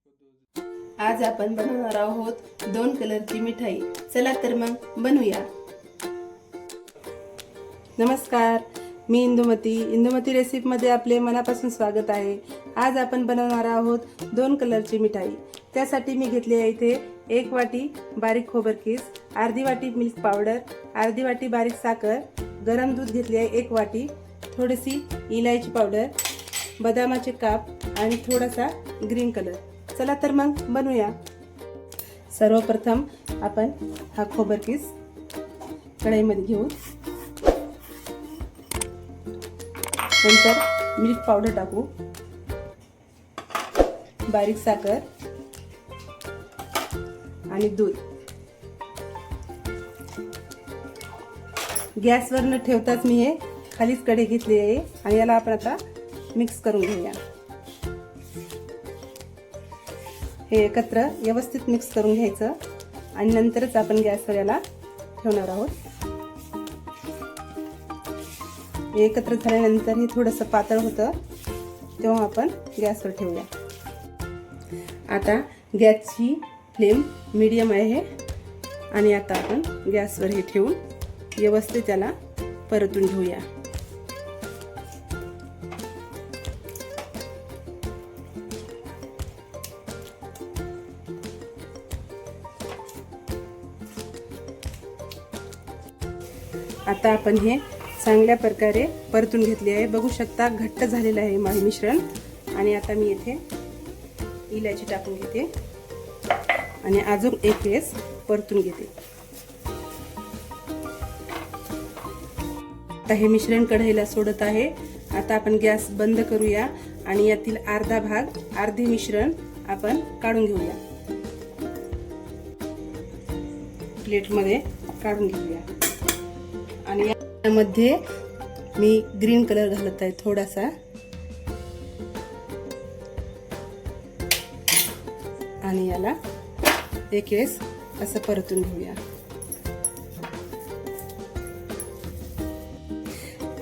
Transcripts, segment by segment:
आज आपण बनवणार आहोत 2 कलरची मिठाई। चला तर मग बनवूया। नमस्कार, मी इंदुमती रेसिपी मध्ये आपले मनापासून स्वागत आहे। आज आपण बनवणार आहोत 2 कलरची मिठाई। त्यासाठी मी घेतली आहे इथे 1 वाटी बारीक खोबरकीस, अर्धी वाटी मिल्क पावडर, अर्धी वाटी बारीक साखर, गरम दूध घेतले आहे 1 वाटी, थोडीशी इलायची पावडर, बदामाचे काप आणि थोडासा ग्रीन कलर। चला तर मग बनवूया। सर्वप्रथम आपण हा खोबरकीस कढईमध्ये घेऊ, नंतर मिल्क पावडर टाकू, बारीक साखर आणि दूध। गॅसवर न ठेवताच मी हे खालीच कढई घेतली आहे आणि याला आपण आता मिक्स करून घेऊया। हे एकत्र व्यवस्थित मिक्स करून घ्यायचं आणि नंतरच आपण गॅसवर याला ठेवणार आहोत। एकत्र झाल्यानंतर हे थोडंसं पातळ होतं तेव्हा आपण गॅसवर ठेवूया। आता गॅसची फ्लेम मीडियम आहे आणि आता आपण गॅसवर हे ठेवून व्यवस्थित त्याला परतून घेऊया। आता आपण हे चांगल्या प्रकारे परतून घेतले आहे। बघू शकता घट्ट झालेलं आहे माझे मिश्रण। आणि आता मी इथे इलायची टाकून घेते आणि अजून एक वेळेस परतून घेते। आता हे मिश्रण कढईला सोडत आहे। आता आपण गॅस बंद करूया आणि यातील अर्धे मिश्रण आपण काढून घेऊया, प्लेटमध्ये काढून घेऊया। आणि यामध्ये मी ग्रीन कलर घालत आहे थोडासा, आणि याला एक वेळेस असं परतून घेऊया।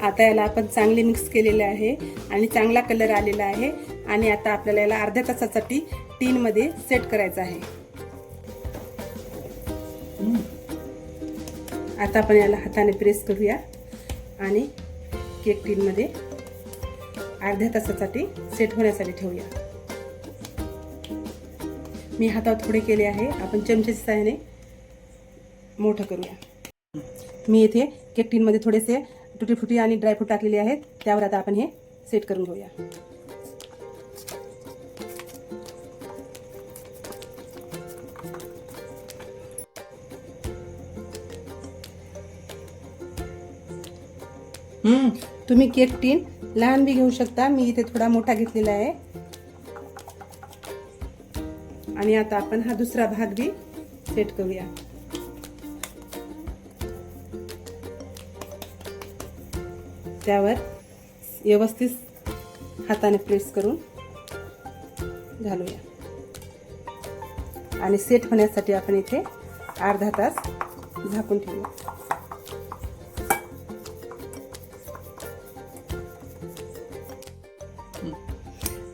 आता याला आपण चांगले मिक्स केलेले आहे आणि चांगला कलर आलेला आहे। आणि आता आपल्याला याला अर्ध्या तासासाठी टीन मध्ये सेट करायचं आहे। आता आपण याला हाताने प्रेस करूया आणि केक टीन मध्ये अर्ध्या तासासाठी सेट होण्यासाठी ठेवूया। मी हातावर थोडे केले आहे, आपण चमच्याच्या सहाय्याने मोठं करूया। मी इथे केक टीन मध्ये थोडेसे टुटी फुटी आणि ड्रायफ्रूट टाकलेले आहेत, त्यावर आता आपण हे सेट करून घेऊया। तुम्ही केक टीन लहान बी घेऊ शकता, मी इथे थोडा मोठा घेतलेला आहे। आणि आता आपण हा दुसरा भाग बी सेट करूया। त्यावर व्यवस्थित हाताने प्रेस करून घालूया आणि सेट होण्यासाठी आपण इथे अर्धा तास झाकून ठेवूया।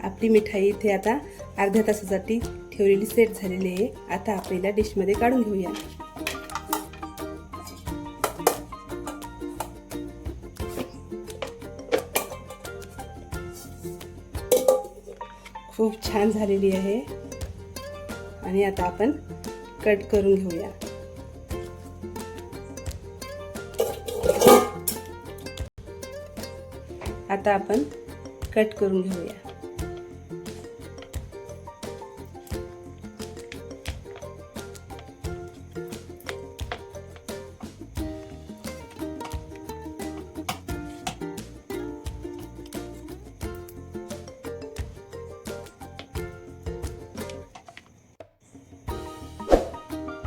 आपली मिठाई इथे आता अर्ध्या तासासाठी ठेवलेली सेट झालेली आहे। आता आपल्याला डिश मध्ये काढून घेऊया। खूप छान झालेली आहे आणि आता आपण कट करून घेऊया। आता आपण कट करून घेऊया।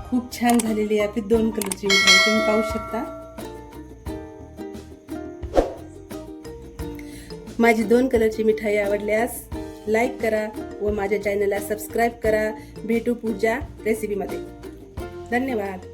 खूप छान झालेली आहे आपली 2 कलरची मिठाई, तुम्ही पाहू शकता। माझी 2 कलरची मिठाई आवडल्यास लाईक करा व माझ्या चॅनलला सबस्क्राईब करा। भेटू पुढच्या रेसिपीमध्ये। धन्यवाद।